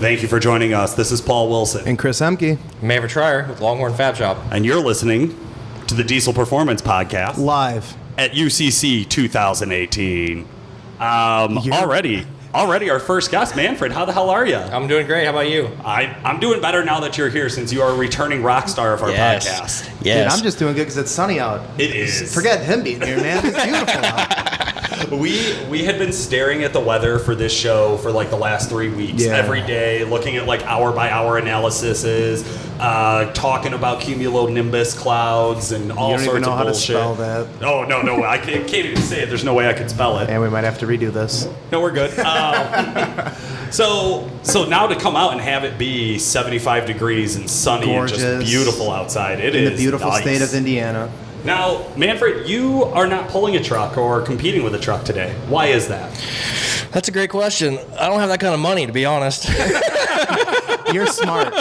Thank you for joining us. This is Paul Wilson. And Chris Emke. Manfred Schreyer with Longhorn Fab Shop. And you're listening to the Diesel Performance Podcast. Live. At UCC 2018. Already our first guest, Manfred. How the hell are you? I'm doing great. How about you? I'm doing better now that you're here since you are a returning rock star of our podcast. Yes. Dude, I'm just doing good because it's sunny out. It is. Forget him being here, man. It's beautiful out. We had been staring at the weather for this show for like the last 3 weeks. Yeah. Every day, looking at like hour by hour analyses, talking about cumulonimbus clouds and all sorts of bullshit. You don't even know how to spell that. Oh, no, I can't even say it. There's no way I could spell it. And we might have to redo this. No, we're good. So now to come out and have it be 75 degrees and sunny Gorgeous. and just beautiful outside. It in is the beautiful nice. state of Indiana. Now, Manfred, you are not pulling a truck or competing with a truck today. Why is that? That's a great question. I don't have that kind of money, to be honest. You're smart.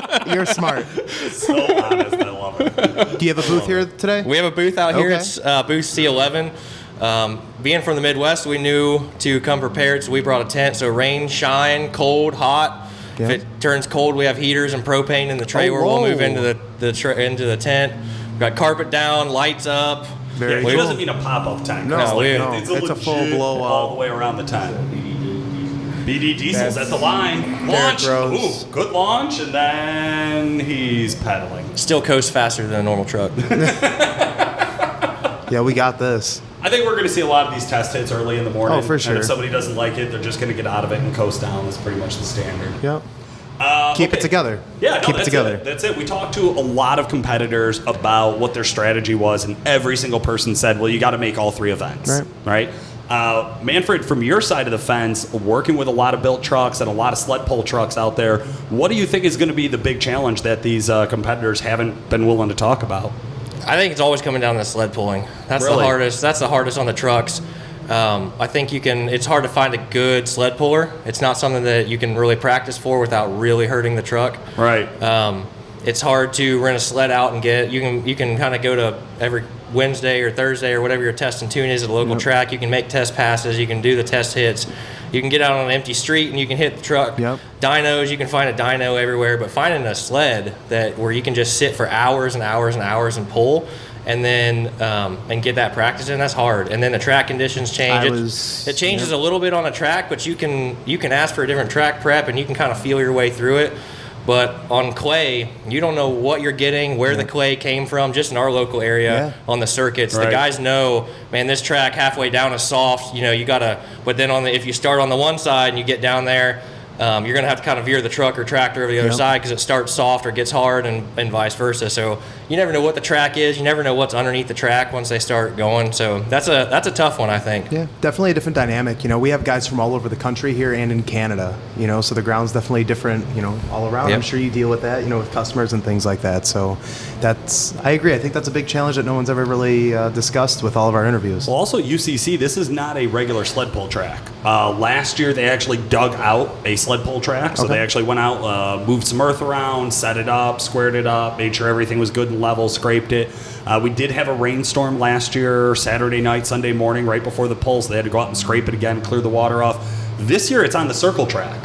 So honest, I love it. Do you have a booth here today? We have a booth out here. Okay. It's booth C11. Being from the Midwest, we knew to come prepared, so we brought a tent. So rain, shine, cold, hot. Yeah. If it turns cold, we have heaters and propane in the tray where we'll move into into the tent. We've got carpet down, lights up. Very He cool. doesn't mean a pop-up tent. No, It's it's a full legit blow-up. all the way around the tent. BD Diesel's at the line. Launch. grows. Ooh, good launch, and then he's pedaling. Still coasts faster than a normal truck. Yeah, we got this. I think we're going to see a lot of these test hits early in the morning. Oh, for sure. And if somebody doesn't like it, they're just going to get out of it and coast down. That's pretty much the standard. Yep. Keep it together. Yeah, no, Keep it together. That's it. We talked to a lot of competitors about what their strategy was, and every single person said, well, you got to make all three events. Right? Manfred, from your side of the fence, working with a lot of built trucks and a lot of sled pull trucks out there, what do you think is going to be the big challenge that these competitors haven't been willing to talk about? I think it's always coming down to sled pulling. That's Really? the hardest. That's the hardest on the trucks. I think it's hard to find a good sled puller. It's not something that you can really practice for without really hurting the truck. Right. It's hard to rent a sled out and get. You can kind of go to every Wednesday or Thursday or whatever your test and tune is at a local track. You can make test passes. You can do the test hits. You can get out on an empty street and you can hit the truck. Yep. Dynos, you can find a dyno everywhere, but finding a sled where you can just sit for hours and hours and hours and pull, and then and get that practice in, that's hard. And then the track conditions change. It changes a little bit on a track, but you can ask for a different track prep and you can kind of feel your way through it. But on clay, you don't know what you're getting, where the clay came from, just in our local area on the circuits. Right. The guys know, man, this track halfway down is soft. You got to, but then if you start on the one side and you get down there, you're going to have to kind of veer the truck or tractor over the other side because it starts soft or gets hard and vice versa. So you never know what the track is. You never know what's underneath the track once they start going. So that's a tough one, I think. Yeah, definitely a different dynamic. We have guys from all over the country here and in Canada, so the ground's definitely different, all around. Yep. I'm sure you deal with that, with customers and things like that. So I agree. I think that's a big challenge that no one's ever really discussed with all of our interviews. Well, also UCC, this is not a regular sled pull track. Last year, they actually dug out a sled pull track. So they actually went out, moved some earth around, set it up, squared it up, made sure everything was good and level, scraped it. We did have a rainstorm last year, Saturday night, Sunday morning, right before the pulls. They had to go out and scrape it again, clear the water off. This year, it's on the circle track,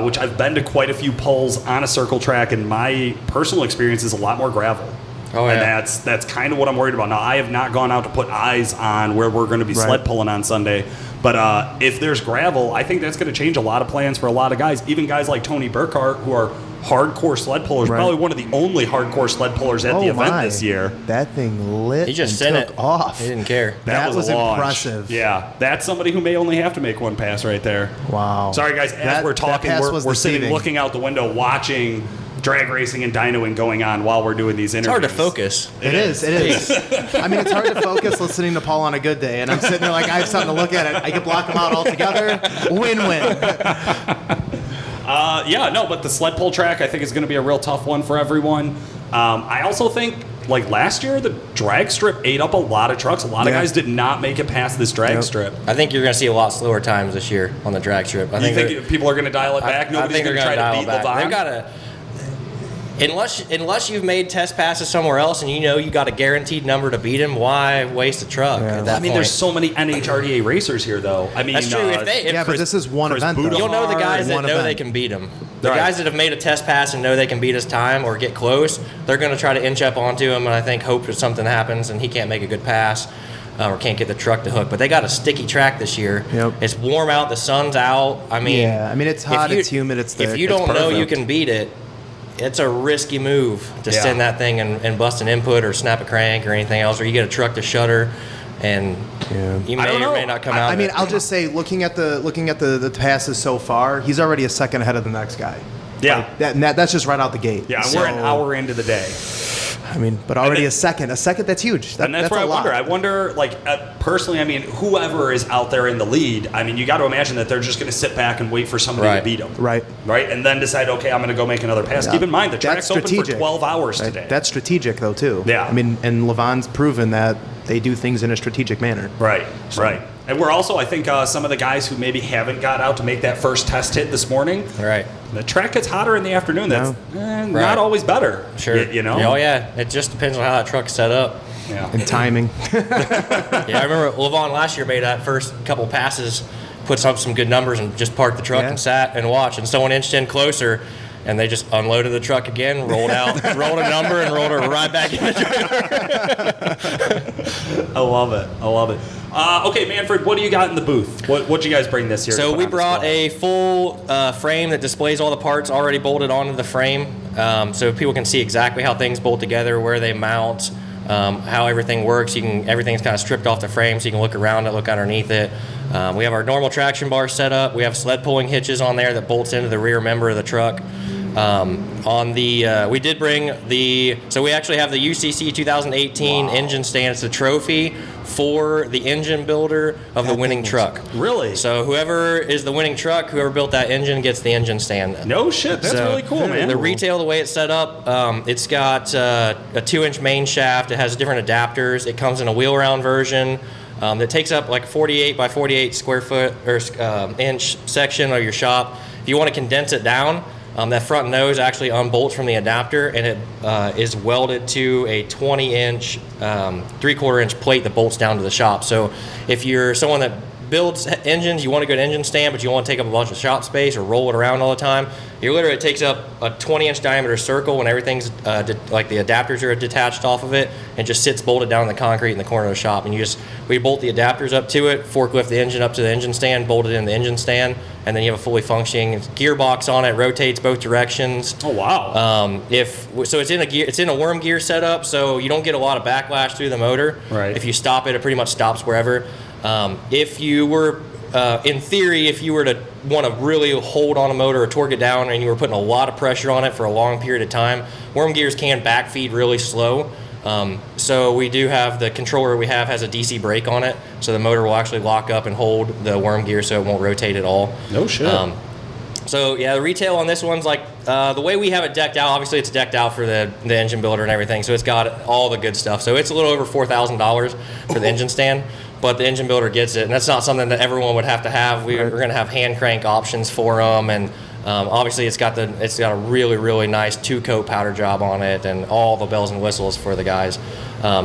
which I've been to quite a few pulls on a circle track, and my personal experience is a lot more gravel. Oh, yeah. And that's kind of what I'm worried about. Now, I have not gone out to put eyes on where we're going to be sled pulling on Sunday. But if there's gravel, I think that's going to change a lot of plans for a lot of guys. Even guys like Tony Burkhart, who are hardcore sled pullers, probably one of the only hardcore sled pullers at the event this year. That thing lit He just and sent took it off. He didn't care. That was a launch. impressive. Yeah, that's somebody who may only have to make one pass right there. Wow. Sorry, guys. As we're talking, we're sitting looking out the window watching drag racing and dynoing going on while we're doing these interviews. It's hard to focus. It is. I mean, it's hard to focus listening to Paul on a good day, and I'm sitting there like I have something to look at. I can block them out altogether. Win-win. But the sled pull track I think is going to be a real tough one for everyone. I also think, like last year, the drag strip ate up a lot of trucks. A lot of guys did not make it past this drag strip. I think you're going to see a lot slower times this year on the drag strip. You think people are going to dial it back? Nobody's going to try to beat Levon? Unless you've made test passes somewhere else and you know you got a guaranteed number to beat him, why waste a truck at that point? There's so many NHRDA racers here, though. I mean, that's true. But this is one event. You'll know the guys that know they can beat him. The guys that have made a test pass and know they can beat his time or get close, they're going to try to inch up onto him, and I think hope that something happens and he can't make a good pass or can't get the truck to hook. But they got a sticky track this year. Yep. It's warm out. The sun's out. It's hot. It's humid. It's thick. If you don't know you can beat it, it's a risky move to send that thing and bust an input or snap a crank or anything else, or you get a truck to shutter, and you may or may not come out. I'll just say, looking at the passes so far, he's already a second ahead of the next guy. Yeah, that's just right out the gate. Yeah, we're an hour into the day. But already a second, that's huge. That's where I wonder, personally, whoever is out there in the lead, you got to imagine that they're just going to sit back and wait for somebody to beat them. Right. And then decide, okay, I'm going to go make another pass. Yeah. Keep in mind, the track's open for 12 hours today. That's strategic, though, too. Yeah. And Levon's proven that they do things in a strategic manner. Right. And we're also, I think, some of the guys who maybe haven't got out to make that first test hit this morning. Right. The track gets hotter in the afternoon. That's not always better. Sure. You know? Oh, yeah. It just depends on how that truck's set up. Yeah. And timing. I remember Levon last year made that first couple passes, put up some good numbers, and just parked the truck and sat and watched. And someone inched in closer, and they just unloaded the truck again, rolled a number, and rolled her right back in the trailer. I love it. Okay, Manfred, what do you got in the booth? What'd you guys bring this year? So we brought a full frame that displays all the parts already bolted onto the frame, so people can see exactly how things bolt together, where they mount, how everything works. Everything's kind of stripped off the frame, so you can look around it, look underneath it. We have our normal traction bar set up. We have sled pulling hitches on there that bolts into the rear member of the truck. We did bring so we actually have the UCC 2018 engine stand. It's the trophy for the engine builder of the winning truck. Really? So whoever is the winning truck, whoever built that engine gets the engine stand. No shit. That's really cool, man. The retail, the way it's set up, it's got a 2-inch main shaft. It has different adapters. It comes in a wheel round version. That takes up like 48 by 48 square foot or inch section of your shop. If you want to condense it down, that front nose actually unbolts from the adapter, and it is welded to a 20-inch, 3/4-inch plate that bolts down to the shop. So if you're someone that builds engines, you want a good engine stand, but you don't want to take up a bunch of shop space or roll it around all the time, it takes up a 20-inch diameter circle when everything's like the adapters are detached off of it, and just sits bolted down in the concrete in the corner of the shop. And we bolt the adapters up to it, forklift the engine up to the engine stand, bolt it in the engine stand, and then you have a fully functioning gearbox on it, rotates both directions. Oh wow! It's in a worm gear setup, so you don't get a lot of backlash through the motor. Right. If you stop it, it pretty much stops wherever. If you were, in theory, if you were to want to really hold on a motor or torque it down, and you were putting a lot of pressure on it for a long period of time, worm gears can backfeed really slow. So we do have the controller we have has a DC brake on it, so the motor will actually lock up and hold the worm gear so it won't rotate at all. No shit. So yeah, the retail on this one's like the way we have it decked out. Obviously, it's decked out for the engine builder and everything, so it's got all the good stuff. So it's a little over $4,000 for the engine stand, but the engine builder gets it, and that's not something that everyone would have to have. We're going to have hand crank options for them, and obviously it's got a really, really nice 2-coat powder job on it, and all the bells and whistles for the guys.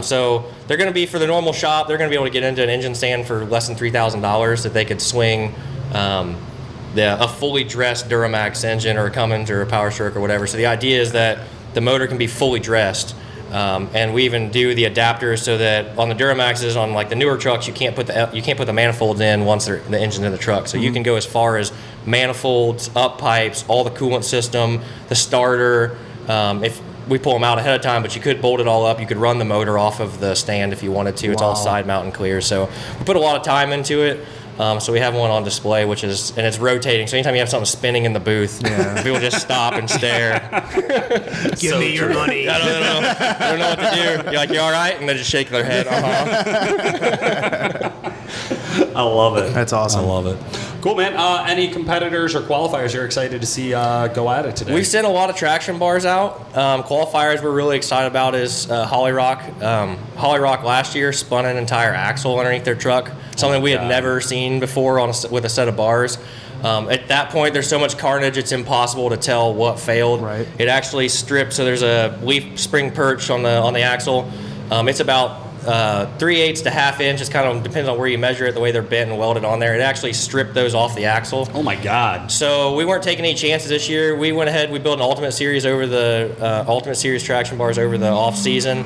So they're going to be, for the normal shop, they're going to be able to get into an engine stand for less than $3,000 that they could swing a fully dressed Duramax engine or a Cummins or a Power Stroke or whatever. So the idea is that the motor can be fully dressed. And we even do the adapters so that on the Duramaxes, on like the newer trucks, you can't put the manifolds in once the engine's in the truck. So you can go as far as manifolds, up pipes, all the coolant system, the starter. If we pull them out ahead of time, but you could bolt it all up. You could run the motor off of the stand if you wanted to. It's all side mount and clear. So we put a lot of time into it. So we have one on display, and it's rotating. So anytime you have something spinning in the booth, people just stop and stare. Give me your money. I don't know what to do. You're like, you all right? And they just shake their head. I love it. That's awesome. I love it. Cool, man. Any competitors or qualifiers you're excited to see go at it today? We've sent a lot of traction bars out. Qualifiers we're really excited about is Holly Rock. Holly Rock last year spun an entire axle underneath their truck, something we had never seen before with a set of bars. At that point, there's so much carnage, it's impossible to tell what failed. Right. It actually stripped, so there's a leaf spring perch on the axle. It's about 3/8 to ½ inch. It kind of depends on where you measure it, the way they're bent and welded on there. It actually stripped those off the axle. Oh my God. So we weren't taking any chances this year. We went ahead, we built an Ultimate Series over the Ultimate Series traction bars over the off season.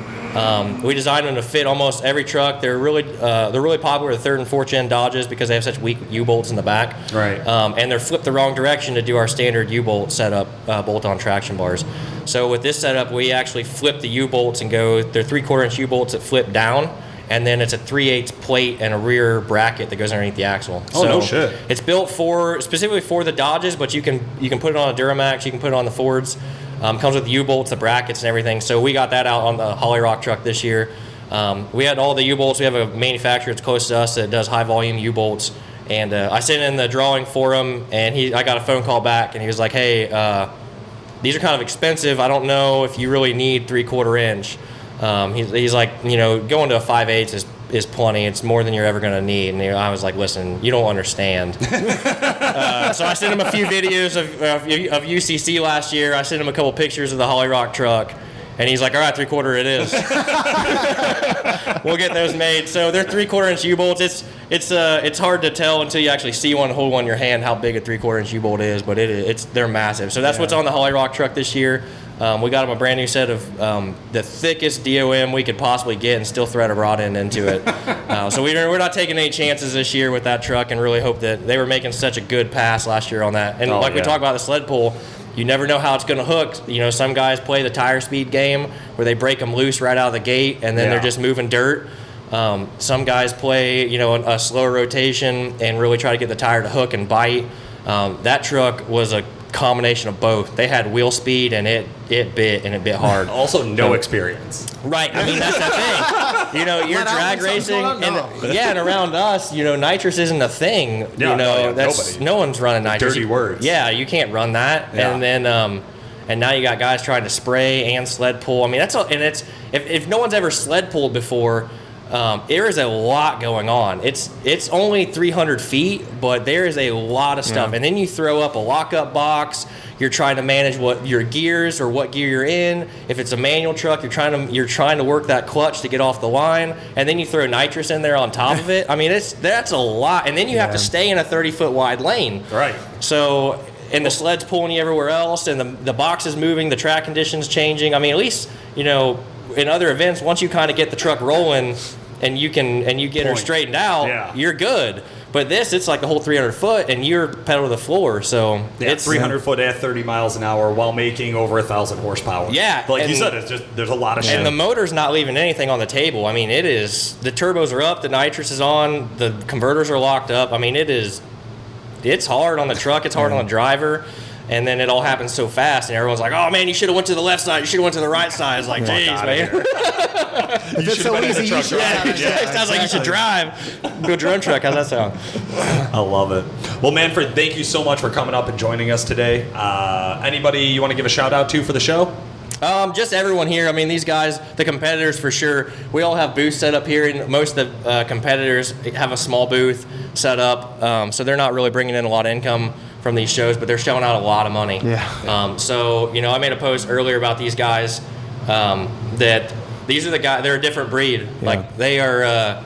We designed them to fit almost every truck. They're really popular, the 3rd and 4th gen Dodges, because they have such weak U-bolts in the back. Right. And they're flipped the wrong direction to do our standard U-bolt setup, bolt-on traction bars. So with this setup, we actually flip the U-bolts and go, they're 3/4 inch U-bolts that flip down, and then it's a 3/8 plate and a rear bracket that goes underneath the axle. Oh, no shit. It's built specifically for the Dodges, but you can put it on a Duramax, you can put it on the Fords. Comes with the U-bolts, the brackets, and everything. So we got that out on the Holly Rock truck this year. We had all the U-bolts. We have a manufacturer that's close to us that does high volume U-bolts. And I sent in the drawing for him, and I got a phone call back, and he was like, "Hey, these are kind of expensive. I don't know if you really need 3/4 inch." He's like, going to a 5/8 is plenty. It's more than you're ever going to need. And I was like, listen, you don't understand. So I sent him a few videos of UCC last year. I sent him a couple pictures of the Holly Rock truck. And he's like, all right, 3/4 it is. We'll get those made. So they're 3/4 inch U-bolts. It's hard to tell until you actually see one, hold one in your hand, how big a 3/4 inch U-bolt is. But they're massive. So that's what's on the Holly Rock truck this year. We got them a brand new set of the thickest DOM we could possibly get and still thread a rod end into it. So we're not taking any chances this year with that truck, and really hope that they were making such a good pass last year on that. And we talked about the sled pull, you never know how it's going to hook. Some guys play the tire speed game where they break them loose right out of the gate, and then they're just moving dirt. Some guys play, a slower rotation and really try to get the tire to hook and bite. That truck was a combination of both. They had wheel speed, and it bit hard. Also, no experience. Right. I mean, that's the thing. You're drag racing, and around us, nitrous isn't a thing. No one's running nitrous. Dirty words. Yeah, you can't run that. Yeah. And then, and now you got guys trying to spray and sled pull. I mean, that's all. And it's if no one's ever sled pulled before. There is a lot going on. It's only 300 feet, but there is a lot of stuff. Yeah. And then you throw up a lockup box. You're trying to manage what your gears or what gear you're in. If it's a manual truck, you're trying to work that clutch to get off the line. And then you throw nitrous in there on top of it. I mean, that's a lot. And then you have to stay in a 30-foot wide lane. Right. So, and the sled's pulling you everywhere else, and the box is moving, the track conditions changing. I mean, at least in other events, once you kind of get the truck rolling. And you get her straightened out, you're good. But it's like the whole 300 foot, and you're pedal to the floor. So it's 300 foot at 30 miles an hour while making over 1,000 horsepower. Yeah, but like you said, there's a lot of shit. And the motor's not leaving anything on the table. I mean, the turbos are up, the nitrous is on, the converters are locked up. I mean, it's hard on the truck, it's hard on the driver. And then it all happens so fast, and everyone's like, "Oh man, you should have went to the left side. You should have went to the right side." It's like, "Geez, man." If it's so easy, you should. It sounds like you should drive. Build your own truck. How's that sound? I love it. Well, Manfred, thank you so much for coming up and joining us today. Anybody you want to give a shout out to for the show? Just everyone here. I mean, these guys, the competitors for sure. We all have booths set up here, and most of the competitors have a small booth set up, so they're not really bringing in a lot of income from these shows, but they're showing out a lot of money. Yeah. So, I made a post earlier about these guys, that these are the guys, they're a different breed. Yeah. Like, they are,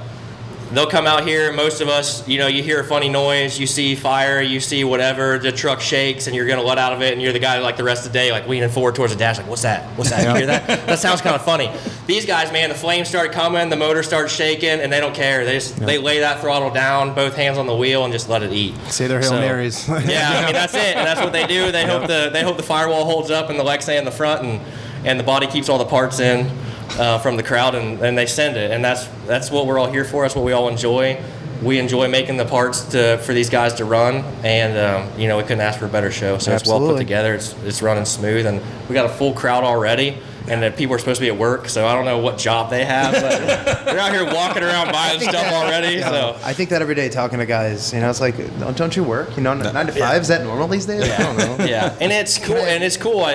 they'll come out here, most of us, you hear a funny noise, you see fire, you see whatever, the truck shakes, and you're going to let out of it, and you're the guy, like, the rest of the day, like, leaning forward towards the dash, like, what's that? What's that? You hear that? That sounds kind of funny. These guys, man, the flames start coming, the motor starts shaking, and they don't care. They lay that throttle down, both hands on the wheel, and just let it eat. Say their Hail Marys. Yeah, I mean, that's it, and that's what they do. They hope the firewall holds up and the Lexan in the front, and the body keeps all the parts in. From the crowd, and they send it, and that's what we're all here for. That's what we all enjoy. We enjoy making the parts for these guys to run, and we couldn't ask for a better show. So It's well put together. It's running smooth, and we got a full crowd already. And people are supposed to be at work, so I don't know what job they have, but they're out here walking around buying stuff already. So I think that every day talking to guys, it's like, don't you work? 9 to 5, is that normal these days? Yeah. I don't know. Yeah, and it's cool.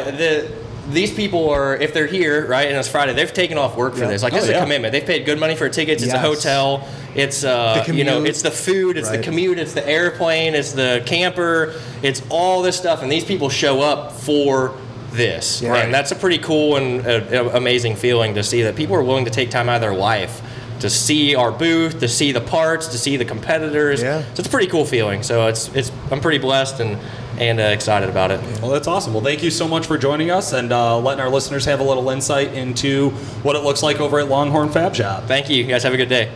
these people are, if they're here, right, and it's Friday, they've taken off work for this. Like, this is a commitment. They've paid good money for tickets. It's a hotel. It's, it's the food. It's the commute. It's the airplane. It's the camper. It's all this stuff. And these people show up for this. Yeah. And that's a pretty cool and amazing feeling to see that people are willing to take time out of their life to see our booth, to see the parts, to see the competitors. Yeah. So it's a pretty cool feeling. So I'm pretty blessed and excited about it. Well, that's awesome. Well, thank you so much for joining us and letting our listeners have a little insight into what it looks like over at Longhorn Fab Shop. Thank you. You guys have a good day.